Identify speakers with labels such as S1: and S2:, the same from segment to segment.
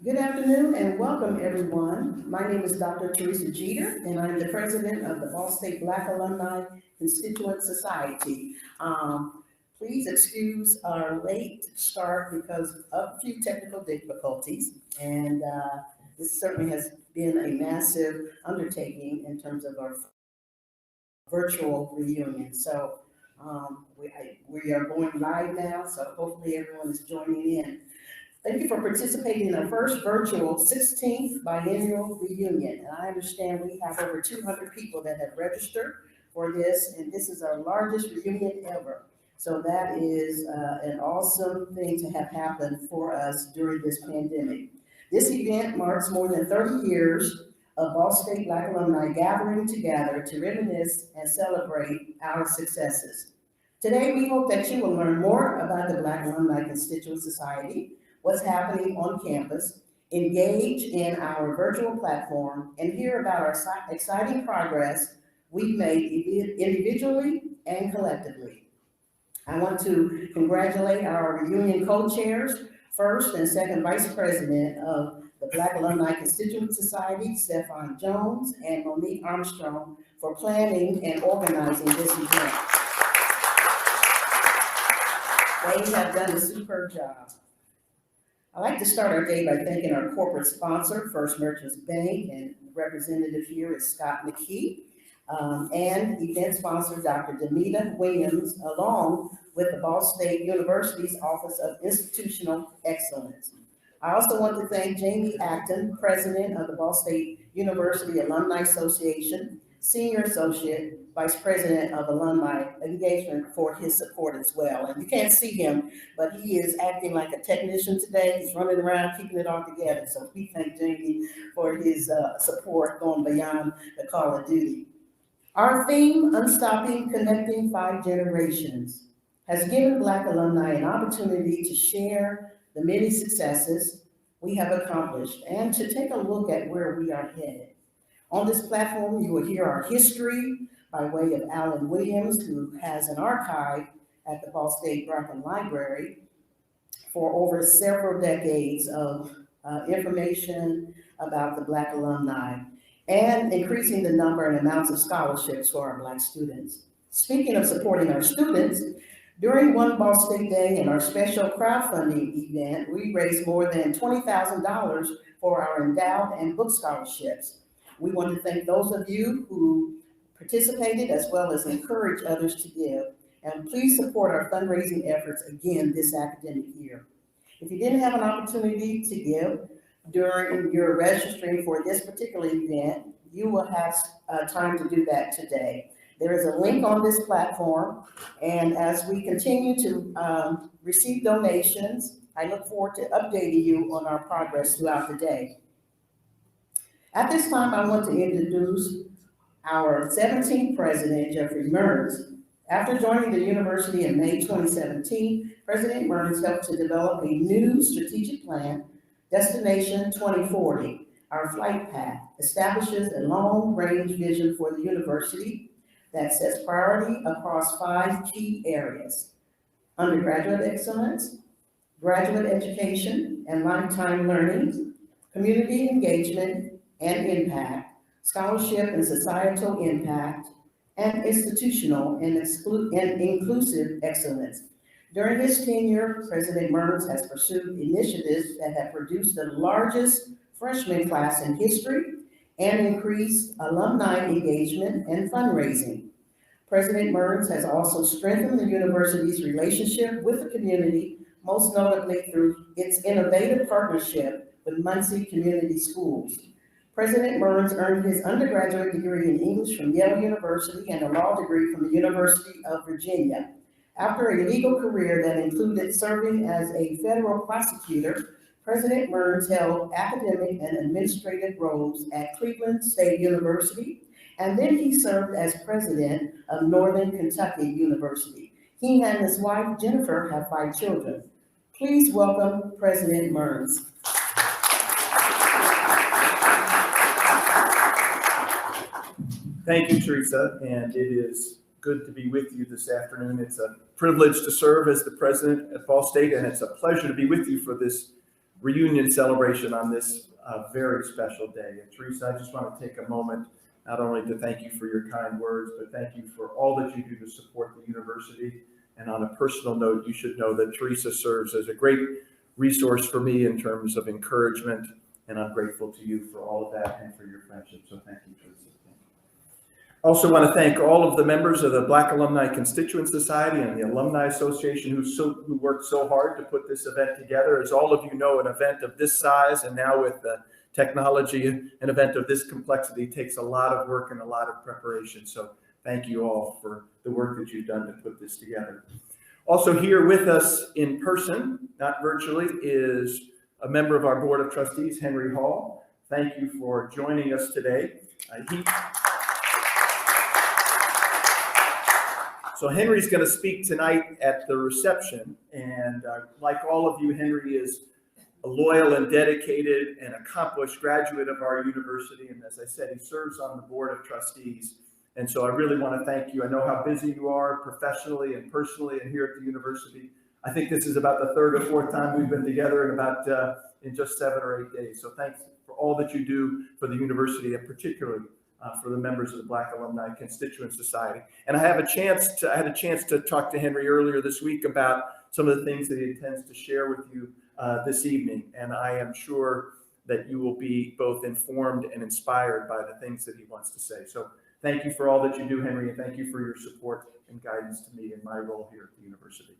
S1: Good afternoon and welcome everyone. My name is Dr. Teresa Jeter and I'm the president of the Ball State Black Alumni Constituent Society. Please excuse our late start because of a few technical difficulties, and this certainly has been a massive undertaking in terms of our virtual reunion. So we are going live now, so hopefully everyone is joining in. Thank you for participating in our first virtual 16th biennial reunion. And I understand we have over 200 people that have registered for this, and this is our largest reunion ever. So that is an awesome thing to have happen for us during this pandemic. This event marks more than 30 years of Ball State Black alumni gathering together to reminisce and celebrate our successes. Today, we hope that you will learn more about the Black Alumni Constituent Society, what's happening on campus, engage in our virtual platform, and hear about our exciting progress we've made individually and collectively. I want to congratulate our reunion co-chairs, first and second vice president of the Black Alumni Constituent Society, Stephon Jones and Monique Armstrong, for planning and organizing this event. They have done a superb job. I'd like to start our day by thanking our corporate sponsor, First Merchants Bank, and the representative here is Scott McKee, and event sponsor, Dr. Demita Williams, along with the Ball State University's Office of Institutional Excellence. I also want to thank Jamie Acton, president of the Ball State University Alumni Association, Senior Associate Vice President of Alumni Engagement, for his support as well. And you can't see him, but he is acting like a technician today. He's running around keeping it all together. So we thank Jamie for his support going beyond the call of duty. Our theme, Unstopping Connecting 5 Generations, has given Black alumni an opportunity to share the many successes we have accomplished and to take a look at where we are headed. On this platform, you will hear our history by way of Alan Williams, who has an archive at the Ball State Brockman Library for over several decades of information about the Black alumni and increasing the number and amounts of scholarships for our Black students. Speaking of supporting our students, during One Ball State Day and our special crowdfunding event, we raised more than $20,000 for our endowed and book scholarships. We want to thank those of you who participated as well as encourage others to give. And please support our fundraising efforts again this academic year. If you didn't have an opportunity to give during your registering for this particular event, you will have time to do that today. There is a link on this platform, and as we continue to receive donations, I look forward to updating you on our progress throughout the day. At this time, I want to introduce our 17th president, Jeffrey Mearns. After joining the university in May 2017, President Mearns helped to develop a new strategic plan, Destination 2040. Our flight path establishes a long-range vision for the university that sets priority across 5 key areas: undergraduate excellence, graduate education and lifetime learning, community engagement and impact, scholarship and societal impact, and institutional and inclusive excellence. During his tenure, President Mearns has pursued initiatives that have produced the largest freshman class in history and increased alumni engagement and fundraising. President Mearns has also strengthened the university's relationship with the community, most notably through its innovative partnership with Muncie Community Schools. President Mearns earned his undergraduate degree in English from Yale University and a law degree from the University of Virginia. After a legal career that included serving as a federal prosecutor, President Mearns held academic and administrative roles at Cleveland State University, and then he served as president of Northern Kentucky University. He and his wife, Jennifer, have 5 children. Please welcome President Mearns.
S2: Thank you, Teresa, and it is good to be with you this afternoon. It's a privilege to serve as the president at Ball State, and it's a pleasure to be with you for this reunion celebration on this very special day. And Teresa, I just want to take a moment not only to thank you for your kind words, but thank you for all that you do to support the university. And on a personal note, you should know that Teresa serves as a great resource for me in terms of encouragement, and I'm grateful to you for all of that and for your friendship. So thank you, Teresa. I also want to thank all of the members of the Black Alumni Constituent Society and the Alumni Association who worked so hard to put this event together. As all of you know, an event of this size, and now with the technology, an event of this complexity takes a lot of work and a lot of preparation. So thank you all for the work that you've done to put this together. Also here with us in person, not virtually, is a member of our Board of Trustees, Henry Hall. Thank you for joining us today. So Henry's going to speak tonight at the reception, and like all of you, Henry is a loyal and dedicated and accomplished graduate of our university, and as I said, he serves on the Board of Trustees. And so I really want to thank you. I know how busy you are professionally and personally and here at the university. I think this is about the third or fourth time we've been together in just 7 or 8 days. So thanks for all that you do for the university, and particularly for the members of the Black Alumni Constituent Society. And I had a chance to talk to Henry earlier this week about some of the things that he intends to share with you this evening. And I am sure that you will be both informed and inspired by the things that he wants to say. So thank you for all that you do, Henry, and thank you for your support and guidance to me in my role here at the university.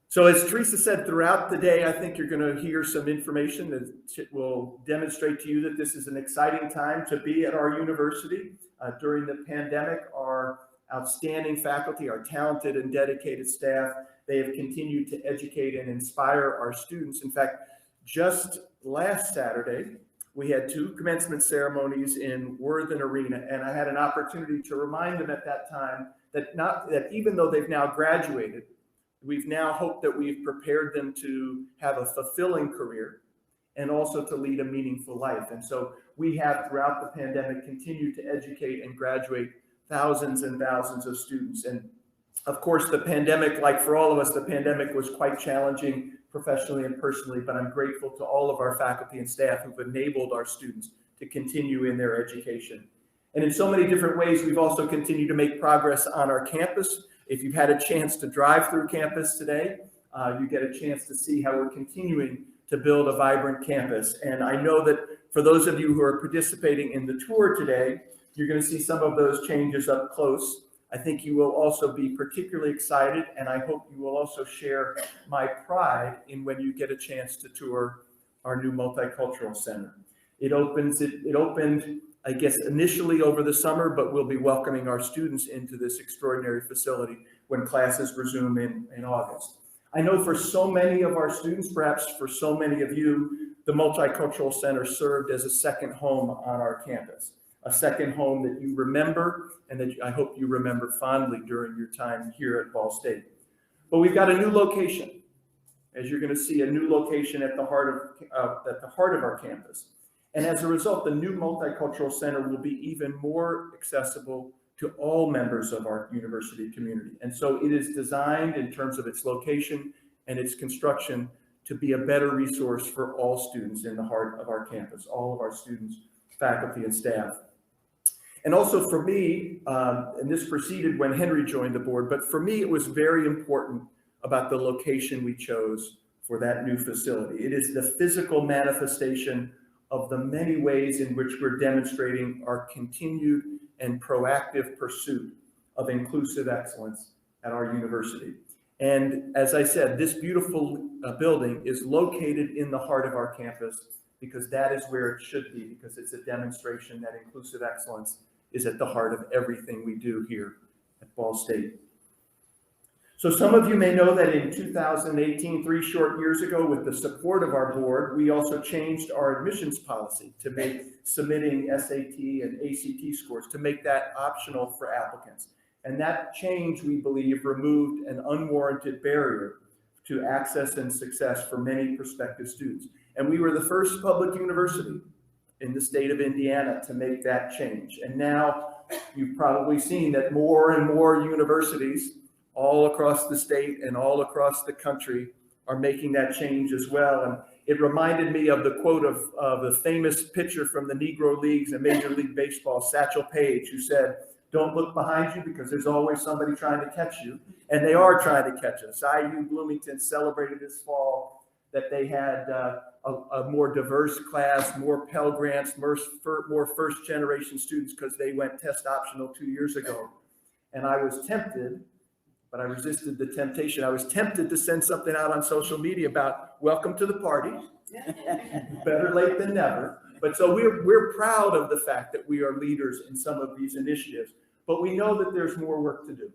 S2: So as Teresa said, throughout the day, I think you're going to hear some information that will demonstrate to you that this is an exciting time to be at our university. During the pandemic, our outstanding faculty, our talented and dedicated staff, they have continued to educate and inspire our students. In fact, just last Saturday, we had 2 commencement ceremonies in Worthen Arena, and I had an opportunity to remind them at that time that even though they've now graduated, we've now hoped that we've prepared them to have a fulfilling career and also to lead a meaningful life. And so we have, throughout the pandemic, continued to educate and graduate thousands and thousands of students. And of course, the pandemic, like for all of us, the pandemic was quite challenging professionally and personally, but I'm grateful to all of our faculty and staff who've enabled our students to continue in their education. And in so many different ways, we've also continued to make progress on our campus. If you've had a chance to drive through campus today, you get a chance to see how we're continuing to build a vibrant campus. And I know that for those of you who are participating in the tour today, you're going to see some of those changes up close. I think you will also be particularly excited, and I hope you will also share my pride in when you get a chance to tour our new Multicultural Center. It opened, I guess, initially over the summer, but we'll be welcoming our students into this extraordinary facility when classes resume in August. I know for so many of our students, perhaps for so many of you, the Multicultural Center served as a second home on our campus, a second home that you remember and that I hope you remember fondly during your time here at Ball State. But we've got a new location. As you're going to see, a new location at the heart of our campus. And as a result, the new Multicultural Center will be even more accessible to all members of our university community. And so it is designed in terms of its location and its construction to be a better resource for all students in the heart of our campus, all of our students, faculty, and staff. And also for me, and this proceeded when Henry joined the board, but for me, it was very important about the location we chose for that new facility. It is the physical manifestation of the many ways in which we're demonstrating our continued and proactive pursuit of inclusive excellence at our university. And as I said, this beautiful building is located in the heart of our campus because that is where it should be, because it's a demonstration that inclusive excellence is at the heart of everything we do here at Ball State. So some of you may know that in 2018, 3 short years ago, with the support of our board, we also changed our admissions policy to make submitting SAT and ACT scores, to make that optional for applicants. And that change, we believe, removed an unwarranted barrier to access and success for many prospective students. And we were the first public university in the state of Indiana to make that change. And now you've probably seen that more and more universities all across the state and all across the country are making that change as well. And it reminded me of the quote of the famous pitcher from the Negro Leagues and Major League Baseball, Satchel Paige, who said, "Don't look behind you because there's always somebody trying to catch you." And they are trying to catch us. IU Bloomington celebrated this fall that they had a more diverse class, more Pell Grants, more first-generation students because they went test optional 2 years ago. And I was tempted, but I resisted the temptation. I was tempted to send something out on social media about welcome to the party. Better late than never. But so we're proud of the fact that we are leaders in some of these initiatives, but we know that there's more work to do.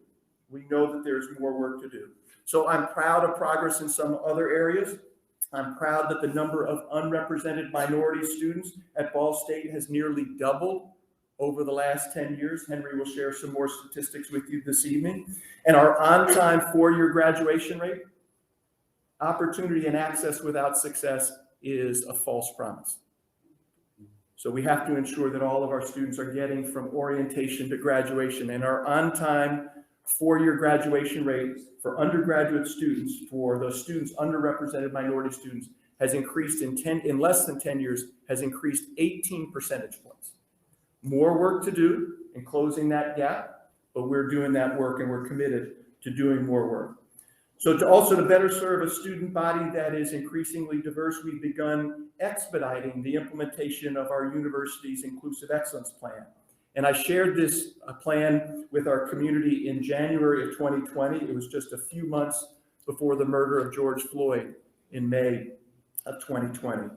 S2: We know that there's more work to do. So I'm proud of progress in some other areas. I'm proud that the number of unrepresented minority students at Ball State has nearly doubled over the last 10 years. Henry will share some more statistics with you this evening. And our on-time four-year graduation rate, opportunity and access without success is a false promise. So we have to ensure that all of our students are getting from orientation to graduation. And our on-time four-year graduation rate for undergraduate students, for those students, underrepresented minority students, has increased in less than 10 years, has increased 18 percentage points. More work to do in closing that gap, but we're doing that work and we're committed to doing more work. So to better serve a student body that is increasingly diverse, we've begun expediting the implementation of our university's Inclusive Excellence Plan. And I shared this plan with our community in January of 2020. It was just a few months before the murder of George Floyd in May of 2020.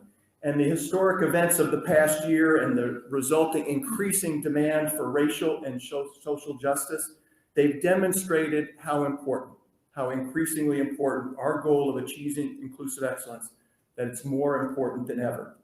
S2: And the historic events of the past year and the resulting increasing demand for racial and social justice, they've demonstrated how increasingly important our goal of achieving inclusive excellence, that it's more important than ever.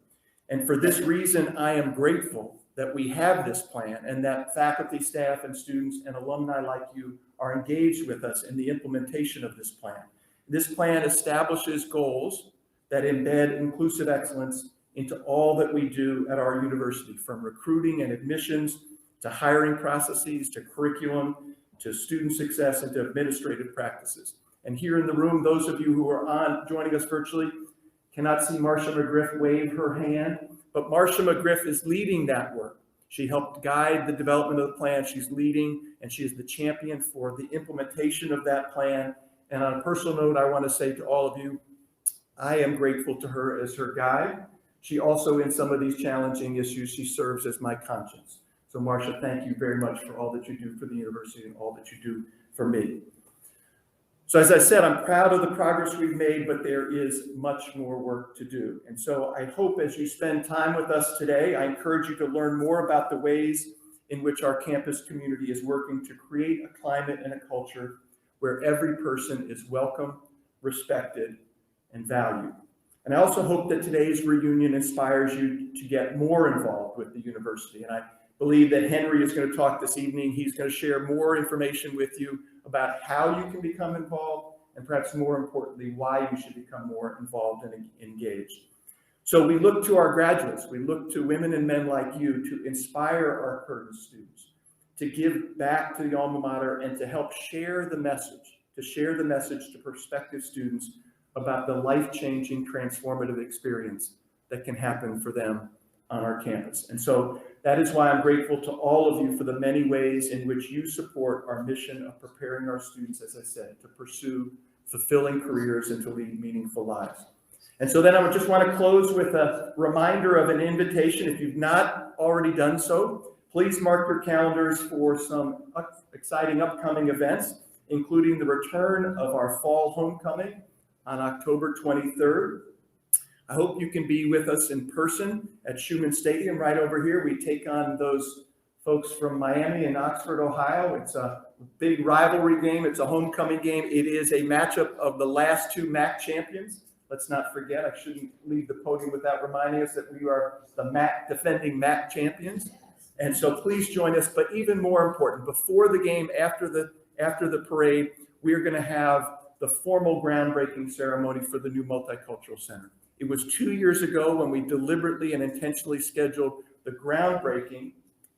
S2: And for this reason, I am grateful that we have this plan and that faculty, staff, and students and alumni like you are engaged with us in the implementation of this plan. This plan establishes goals that embed inclusive excellence into all that we do at our university, from recruiting and admissions to hiring processes to curriculum to student success and to administrative practices. And here in the room, those of you who are joining us virtually cannot see Marcia McGriff wave her hand, but Marcia McGriff is leading that work. She helped guide the development of the plan. She's leading, and she is the champion for the implementation of that plan. And on a personal note, I want to say to all of you, I am grateful to her as her guide. She also, in some of these challenging issues, she serves as my conscience. So Marcia, thank you very much for all that you do for the university and all that you do for me. So as I said, I'm proud of the progress we've made, but there is much more work to do. And so I hope as you spend time with us today, I encourage you to learn more about the ways in which our campus community is working to create a climate and a culture where every person is welcome, respected, and valued. And I also hope that today's reunion inspires you to get more involved with the university. And I believe that Henry is going to talk this evening. He's going to share more information with you about how you can become involved, and perhaps more importantly, why you should become more involved and engaged. So we look to our graduates, we look to women and men like you to inspire our current students, to give back to the alma mater and to help share the message, to prospective students about the life-changing, transformative experience that can happen for them on our campus. And so that is why I'm grateful to all of you for the many ways in which you support our mission of preparing our students, as I said, to pursue fulfilling careers and to lead meaningful lives. And so then I would just want to close with a reminder of an invitation. If you've not already done so, please mark your calendars for some exciting upcoming events, including the return of our fall homecoming on October 23rd. I hope you can be with us in person at Schumann Stadium right over here. We take on those folks from Miami and Oxford, Ohio. It's a big rivalry game. It's a homecoming game. It is a matchup of the last two MAC champions. Let's not forget, I shouldn't leave the podium without reminding us that we are the defending MAC champions. And so please join us. But even more important, before the game, after the parade, we are going to have the formal groundbreaking ceremony for the new Multicultural Center. It was 2 years ago when we deliberately and intentionally scheduled the groundbreaking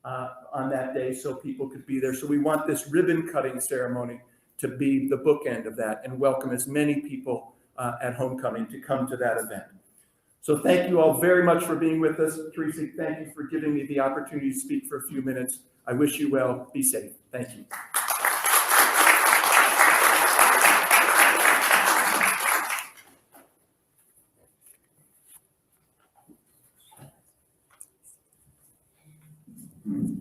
S2: on that day so people could be there. So we want this ribbon cutting ceremony to be the bookend of that and welcome as many people at homecoming to come to that event. So thank you all very much for being with us. Teresa, thank you for giving me the opportunity to speak for a few minutes. I wish you well. Be safe. Thank you.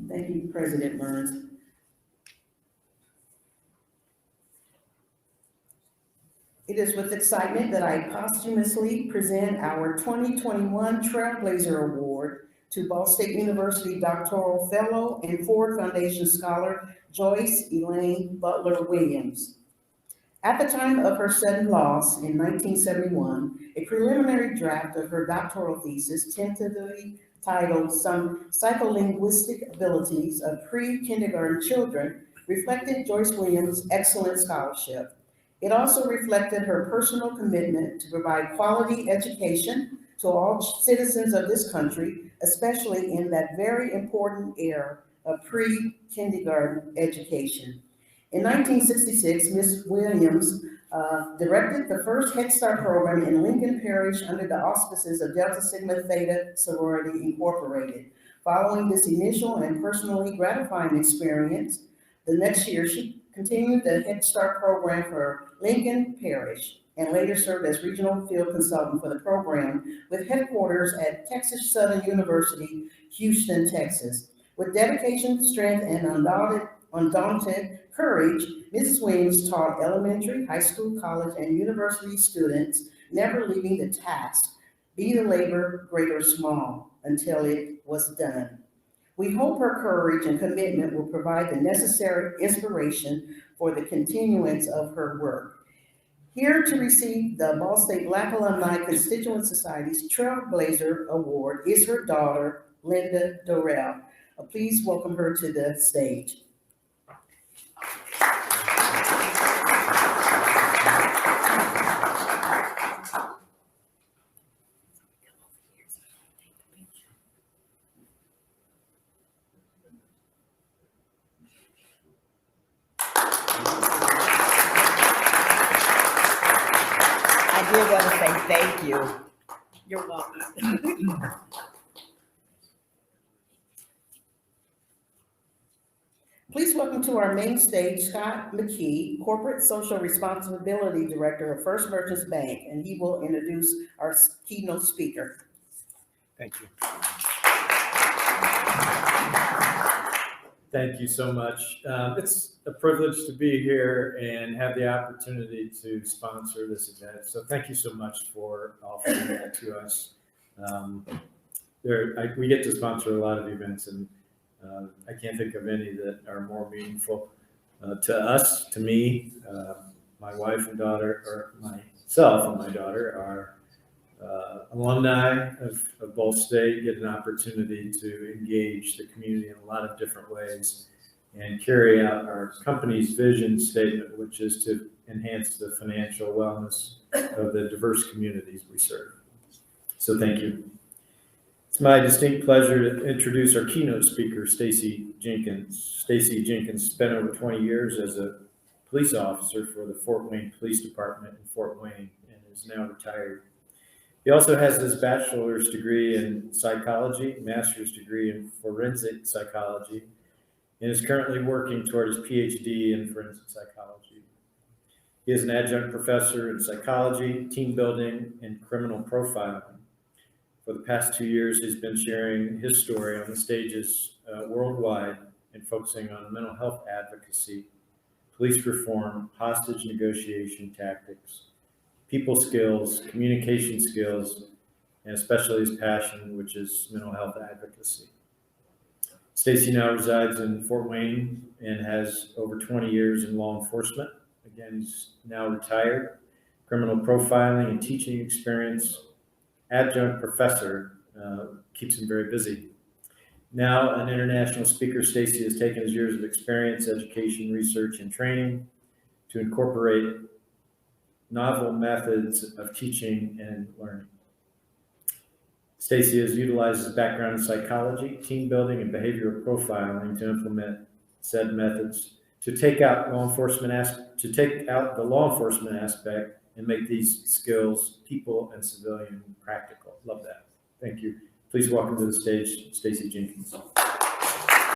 S1: Thank you, President Mearns. It is with excitement that I posthumously present our 2021 Trailblazer Award to Ball State University Doctoral Fellow and Ford Foundation Scholar Joyce Elaine Butler Williams. At the time of her sudden loss in 1971, a preliminary draft of her doctoral thesis, tentatively titled Some Psycholinguistic Abilities of Pre-Kindergarten Children, reflected Joyce Williams' excellent scholarship. It also reflected her personal commitment to provide quality education to all citizens of this country, especially in that very important era of pre-kindergarten education. In 1966, Ms. Williams directed the first Head Start program in Lincoln Parish under the auspices of Delta Sigma Theta Sorority Incorporated. Following this initial and personally gratifying experience, the next year she continued the Head Start program for Lincoln Parish and later served as regional field consultant for the program with headquarters at Texas Southern University, Houston, Texas. With dedication, strength, and undaunted courage, Mrs. Williams taught elementary, high school, college, and university students, never leaving the task, be the labor great or small, until it was done. We hope her courage and commitment will provide the necessary inspiration for the continuance of her work. Here to receive the Ball State Black Alumni Constituent Society's Trailblazer Award is her daughter, Linda Dorrell. Please welcome her to the stage.
S3: I did want to say thank you. You're welcome.
S1: Please welcome to our main stage, Scott McKee, Corporate Social Responsibility Director of First Merchants Bank, and he will introduce our keynote speaker.
S4: Thank you. Thank you so much. It's a privilege to be here and have the opportunity to sponsor this event. So thank you so much for offering that to us. We get to sponsor a lot of events, and I can't think of any that are more meaningful to us, to me. My wife and daughter, or myself and my daughter, are alumni of Ball State, get an opportunity to engage the community in a lot of different ways and carry out our company's vision statement, which is to enhance the financial wellness of the diverse communities we serve. So thank you. It's my distinct pleasure to introduce our keynote speaker, Stacy Jenkins. Stacy Jenkins spent over 20 years as a police officer for the Fort Wayne Police Department in Fort Wayne and is now retired. He also has his bachelor's degree in psychology, master's degree in forensic psychology, and is currently working toward his PhD in forensic psychology. He is an adjunct professor in psychology, team building, and criminal profiling. For the past 2 years, he's been sharing his story on the stages worldwide and focusing on mental health advocacy, police reform, hostage negotiation tactics, people skills, communication skills, and especially his passion, which is mental health advocacy. Stacy now resides in Fort Wayne and has over 20 years in law enforcement. Again, he's now retired, criminal profiling and teaching experience, adjunct professor, keeps him very busy. Now an international speaker, Stacy has taken his years of experience, education, research, and training to incorporate novel methods of teaching and learning. Stacy has utilized his background in psychology, team building, and behavioral profiling to implement said methods to take out the law enforcement aspect and make these skills, people and civilian, practical. Love that. Thank you. Please welcome to the stage, Stacy Jenkins.